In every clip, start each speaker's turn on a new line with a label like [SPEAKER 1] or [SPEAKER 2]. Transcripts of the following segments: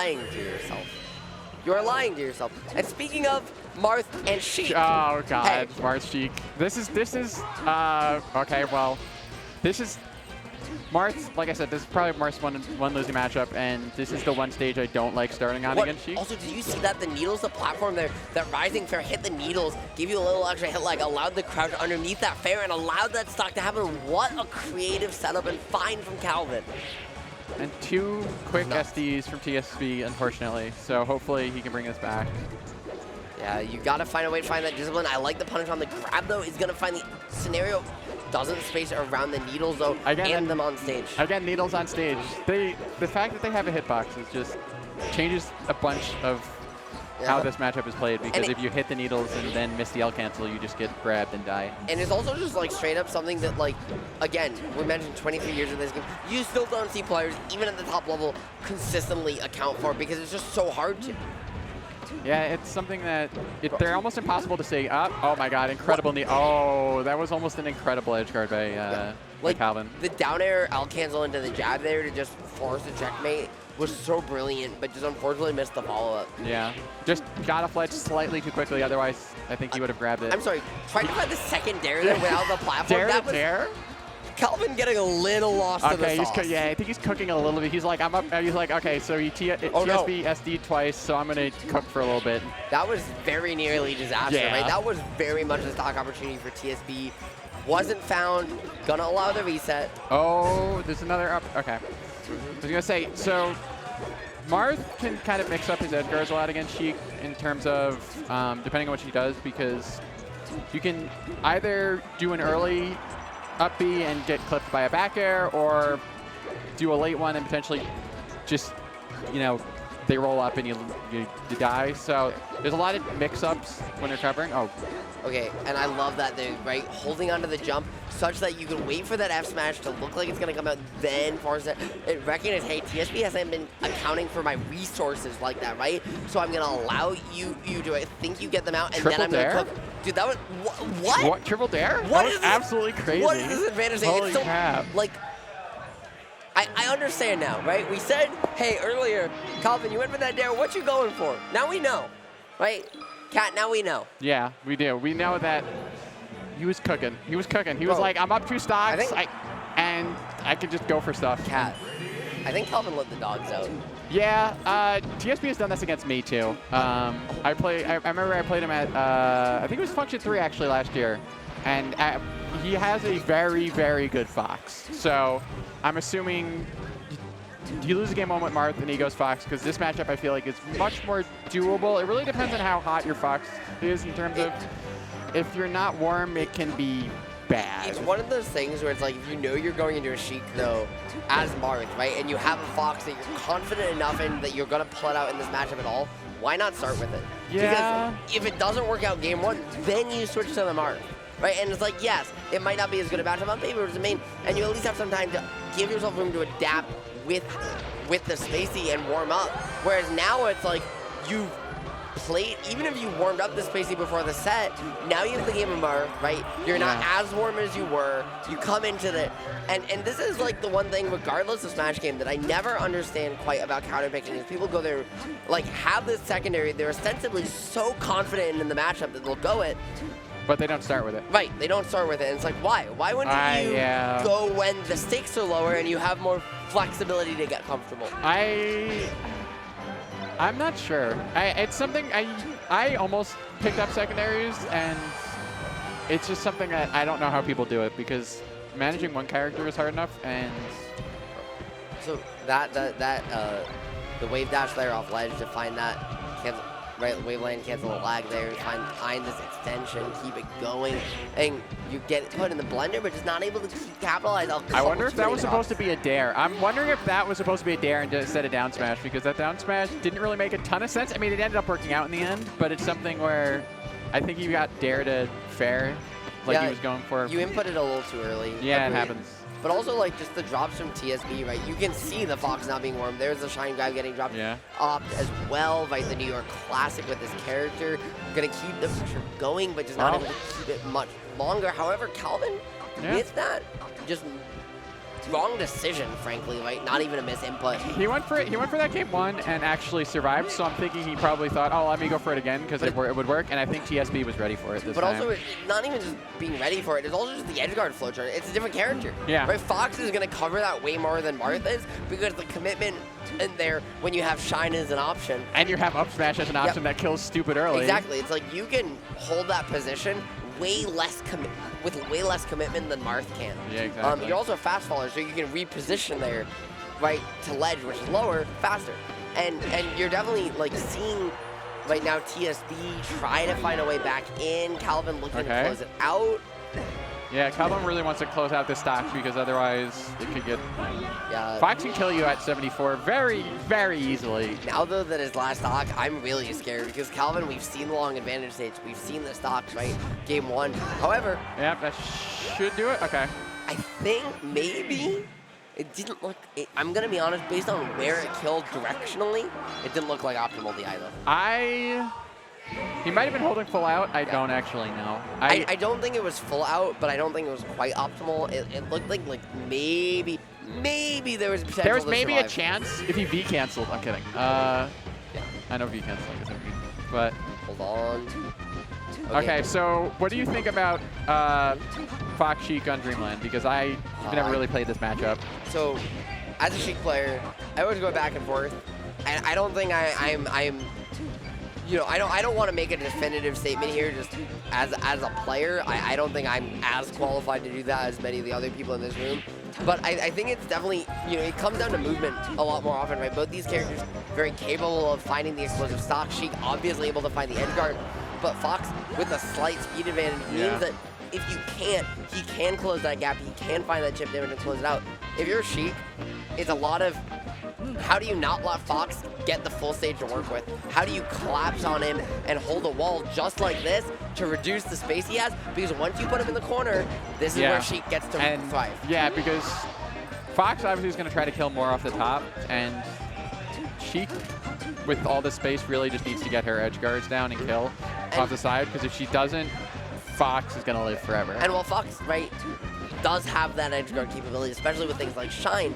[SPEAKER 1] lying to yourself. You're lying to yourself. And speaking of Marth and Sheik.
[SPEAKER 2] Oh God,
[SPEAKER 1] hey.
[SPEAKER 2] Marth Sheik. This is okay. Well, this is Marth. Like I said, this is probably Marth's one losing matchup, and this is the one stage I don't like starting on against Sheik.
[SPEAKER 1] Also, did you see that the needles, the platform there, that Rising Fair hit the needles, gave you a little extra hit lag, allowed the crouch underneath that fair, and allowed that stock to happen? What a creative setup and find from Calvin.
[SPEAKER 2] And 2 quick SDs from TSB, unfortunately. So hopefully he can bring us back.
[SPEAKER 1] Yeah, you got to find a way to find that discipline. I like the punish on the grab, though. He's going to find the scenario. Doesn't space around the needles, though, and them on stage.
[SPEAKER 2] Again, needles on stage. The fact that they have a hitbox is just changes a bunch of how this matchup is played, because if you hit the needles and then miss the L cancel, you just get grabbed and die.
[SPEAKER 1] And it's also just like straight up something that, like, again, we mentioned 23 years of this game, you still don't see players, even at the top level, consistently account for, because it's just so hard to.
[SPEAKER 2] Yeah, it's something that they're almost impossible to say up. Oh my God, incredible knee. Oh, that was almost an incredible edge guard by Calvin.
[SPEAKER 1] The down air L cancel into the jab there to just force a checkmate was so brilliant, but just unfortunately missed the follow-up.
[SPEAKER 2] Yeah, just got a fledge slightly too quickly, otherwise I think he would have grabbed it.
[SPEAKER 1] I'm sorry, trying to find the second dare there without the platform.
[SPEAKER 2] Dare?
[SPEAKER 1] Calvin getting a little lost to the sauce.
[SPEAKER 2] Yeah, I think he's cooking a little bit. He's like, I'm up. He's like, okay, so he TSB SD twice, so I'm gonna cook for a little bit.
[SPEAKER 1] That was very nearly disaster, right? That was very much a stock opportunity for TSB. Wasn't found. Gonna allow the reset.
[SPEAKER 2] Oh, there's another up. Okay. I was gonna say, so Marth can kind of mix up his edge guards a lot against Sheik in terms of depending on what she does, because you can either do an early up B and get clipped by a back air, or do a late one and potentially just, they roll up and you die. So there's a lot of mix-ups when they're covering. Oh.
[SPEAKER 1] Okay, and I love that they're holding onto the jump such that you can wait for that F smash to look like it's gonna come out, then force it. It recognizes, hey, TSB hasn't been accounting for my resources like that, right? So I'm gonna allow you to, I think you get them out, and
[SPEAKER 2] Triple
[SPEAKER 1] then I'm gonna cook. Dude, that was what?
[SPEAKER 2] Triple dare?
[SPEAKER 1] What
[SPEAKER 2] is absolutely crazy.
[SPEAKER 1] What is this advantage?
[SPEAKER 2] Holy crap.
[SPEAKER 1] Like, I understand now, right? We said, hey, earlier, Calvin, you went for that dare. What you going for? Now we know, right? Cat, now we know.
[SPEAKER 2] Yeah, we do. We know that he was cooking. He was cooking. He was like, I'm up 2 stocks, and I could just go for stuff.
[SPEAKER 1] Cat, I think Calvin let the dogs out.
[SPEAKER 2] Yeah, TSB has done this against me too. I remember I played him at, I think it was Function 3 actually last year, and he has a very, very good Fox. So I'm assuming you lose a game 1 with Marth and he goes Fox, because this matchup I feel like is much more doable. It really depends on how hot your Fox is in terms of, if you're not warm, it can be bad.
[SPEAKER 1] It's one of those things where it's like, if you know you're going into a Sheik though, as Marth, right, and you have a Fox that you're confident enough in that you're going to pull it out in this matchup at all, why not start with it?
[SPEAKER 2] Yeah.
[SPEAKER 1] Because if it doesn't work out game 1, then you switch to the Marth. Right, and it's like, yes, it might not be as good a matchup on paper as the main, and you at least have some time to give yourself room to adapt with the spacey and warm up. Whereas now it's like, you've played, even if you warmed up the spacey before the set, now you have the game of Marth, right? You're not as warm as you were. You come into the, and this is like the one thing, regardless of Smash game, that I never understand quite about counter picking is people go there, like, have this secondary, they're ostensibly so confident in the matchup that they'll go it.
[SPEAKER 2] But they don't start with it.
[SPEAKER 1] Right, they don't start with it. And it's like, why? Why wouldn't you go when the stakes are lower and you have more flexibility to get comfortable?
[SPEAKER 2] I'm not sure. It's something I almost picked up secondaries, and it's just something that I don't know how people do it, because managing one character is hard enough. And
[SPEAKER 1] so the wave dash there off ledge to find that cancel. Right, wave lane, cancel the lag there, find this extension, keep it going, and you get put in the blender, but just not able to capitalize.
[SPEAKER 2] I wonder if that was supposed to be a dare. I'm wondering if that was supposed to be a dare instead of down smash, because that down smash didn't really make a ton of sense. I mean, it ended up working out in the end, but it's something where I think you got dare to fair, like he was going for.
[SPEAKER 1] You inputted a little too early.
[SPEAKER 2] Yeah, it happens.
[SPEAKER 1] But also, like, just the drops from TSB, right? You can see the Fox not being warm. There's the Shine Grab getting dropped Opt as well, right? The New York Classic with this character. Going to keep the pressure going, but just not able to keep it much longer. However, Calvin, with that, just wrong decision, frankly, right? Not even a misinput.
[SPEAKER 2] He went for it. He went for that game 1 and actually survived. So I'm thinking he probably thought, oh, let me go for it again because it would work. And I think TSB was ready for it this time.
[SPEAKER 1] But also, not even just being ready for it. It's also just the edge guard flow chart. It's a different character.
[SPEAKER 2] Yeah.
[SPEAKER 1] Right? Fox is going to cover that way more than Marth is because the commitment in there when you have Shine as an option.
[SPEAKER 2] And you have up smash as an option that kills stupid early.
[SPEAKER 1] Exactly. It's like you can hold that position with way less commitment than Marth can.
[SPEAKER 2] Yeah, exactly.
[SPEAKER 1] You're also a fast faller, so you can reposition there, right, to ledge, which is lower, faster. And you're definitely like seeing right now TSB try to find a way back in. Calvin looking to close it out.
[SPEAKER 2] Yeah, Calvin really wants to close out this stock because otherwise it could get...
[SPEAKER 1] Yeah.
[SPEAKER 2] Fox can kill you at 74 very, very easily.
[SPEAKER 1] Now, though, that his last stock, I'm really scared because Calvin, we've seen the long advantage stage. We've seen the stocks, right? Game 1. However...
[SPEAKER 2] Yeah, that should do it. Okay.
[SPEAKER 1] I think maybe it didn't look... I'm going to be honest, based on where it killed directionally, it didn't look like optimal DI, though. He might have been holding full out. I don't actually know. I don't think it was full out, but I don't think it was quite optimal. It looked like maybe there was potential.
[SPEAKER 2] There was
[SPEAKER 1] to
[SPEAKER 2] maybe
[SPEAKER 1] survive.
[SPEAKER 2] a chance if he V canceled. I'm kidding. I know V canceled is every, but
[SPEAKER 1] hold on.
[SPEAKER 2] Okay, so what do you think about Fox Sheik on Dreamland? Because I've never really played this matchup.
[SPEAKER 1] So, as a Sheik player, I always go back and forth, and I don't think I'm. You know, I don't want to make a definitive statement here just as a player. I don't think I'm as qualified to do that as many of the other people in this room. But I think it's definitely, you know, it comes down to movement a lot more often, right? Both these characters very capable of finding the explosive stock. Sheik obviously able to find the edge guard, but Fox with a slight speed advantage means that if you can't, he can close that gap. He can find that chip damage and close it out. If you're Sheik, it's a lot of how do you not let Fox get the full stage to work with? How do you collapse on him and hold a wall just like this to reduce the space he has? Because once you put him in the corner, this is where Sheik gets to thrive.
[SPEAKER 2] Yeah, because Fox obviously is going to try to kill more off the top, and Sheik, with all the space, really just needs to get her edge guards down and kill off the side, because if she doesn't, Fox is going to live forever.
[SPEAKER 1] And while Fox, right, does have that edge guard capability, especially with things like Shine,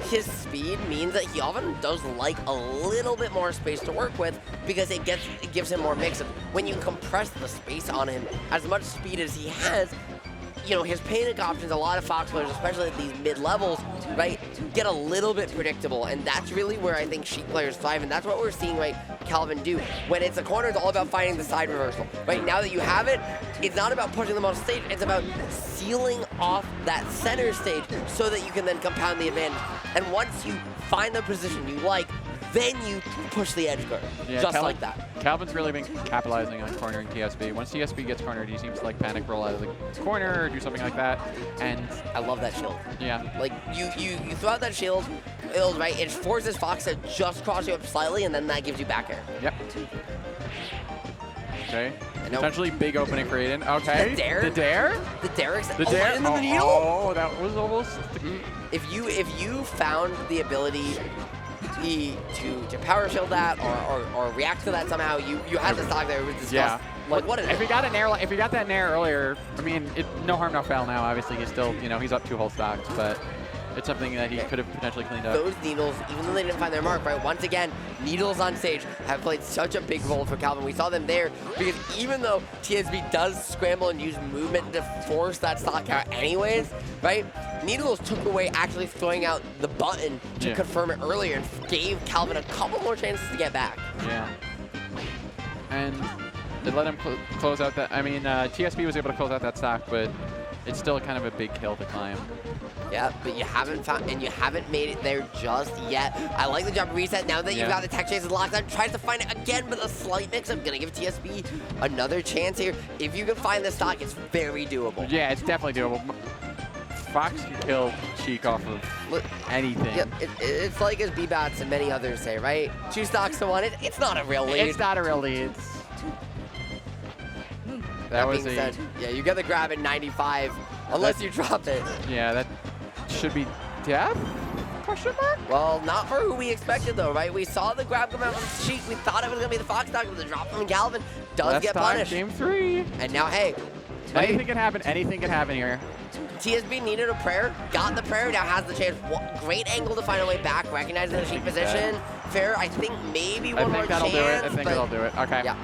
[SPEAKER 1] his speed means that he often does like a little bit more space to work with because it gives him more mix of when you compress the space on him as much speed as he has. You know, his panic options, a lot of Fox players, especially at these mid-levels, right, get a little bit predictable, and that's really where I think Sheik players thrive, and that's what we're seeing, right, Calvin do. When it's a corner, it's all about finding the side reversal. Right now that you have it, it's not about pushing them off stage, it's about sealing off that center stage so that you can then compound the advantage. And once you find the position you like, then you push the edge guard, just like that.
[SPEAKER 2] Calvin's really been capitalizing on cornering TSB. Once TSB gets cornered, he seems to like panic roll out of the corner or do something like that. And
[SPEAKER 1] I love that shield.
[SPEAKER 2] Yeah.
[SPEAKER 1] Like, you throw out that shield, right? It forces Fox to just cross you up slightly, and then that gives you back air.
[SPEAKER 2] Yep. Okay. Potentially big opening for Aiden. Okay.
[SPEAKER 1] The dare?
[SPEAKER 2] The dare?
[SPEAKER 1] The dare?
[SPEAKER 2] The dare?
[SPEAKER 1] Into the needle?
[SPEAKER 2] Oh, that was almost...
[SPEAKER 1] If you found the ability to power shield that or react to that somehow, you had the stock there. It was discussed.
[SPEAKER 2] Yeah.
[SPEAKER 1] Like, what is it?
[SPEAKER 2] If he got that nair earlier, I mean, no harm, no foul now. Obviously, he's still, you know, he's up 2 whole stocks, but it's something that he could have potentially cleaned up.
[SPEAKER 1] Those needles, even though they didn't find their mark, right? Once again, needles on stage have played such a big role for Calvin. We saw them there because even though TSB does scramble and use movement to force that stock out anyways, right? Needles took away actually throwing out the button to confirm it earlier and gave Calvin a couple more chances to get back.
[SPEAKER 2] Yeah. And it let him close out that. I mean, TSB was able to close out that stock, but it's still kind of a big hill to climb.
[SPEAKER 1] Yeah, but you haven't found, and you haven't made it there just yet. I like the jump reset. Now that you've got the tech chases locked on, tries to find it again, but a slight mix. I'm gonna give TSB another chance here. If you can find the stock, it's very doable.
[SPEAKER 2] Yeah, it's definitely doable. Fox can kill Sheik off of anything.
[SPEAKER 1] Yep, it's like as B-Bats and many others say, right? 2 stocks to 1. It's not a real lead.
[SPEAKER 2] It's not a real lead.
[SPEAKER 1] That being said, yeah, you get the grab at 95, unless you drop it.
[SPEAKER 2] Yeah, that should be death? Question mark?
[SPEAKER 1] Well, not for who we expected, though, right? We saw the grab come out from Sheik. We thought it was going to be the Fox stock, but the drop from Calvin does get punished.
[SPEAKER 2] Game 3.
[SPEAKER 1] And now, hey,
[SPEAKER 2] Anything can happen. Anything can happen here.
[SPEAKER 1] TSB needed a prayer, got the prayer, now has the chance. Great angle to find a way back, recognizing the sheep position. Fair, I think maybe one more chance.
[SPEAKER 2] I think that'll do it. I think it'll do it. Okay.
[SPEAKER 1] Yeah.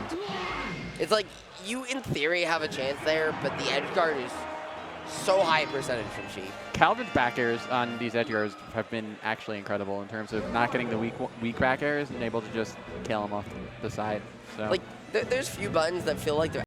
[SPEAKER 1] It's like, you in theory have a chance there, but the edge guard is so high percentage from sheep.
[SPEAKER 2] Calvin's back airs on these edge guards have been actually incredible in terms of not getting the weak back airs and able to just kill them off the side. So.
[SPEAKER 1] Like, there's few buttons that feel like they're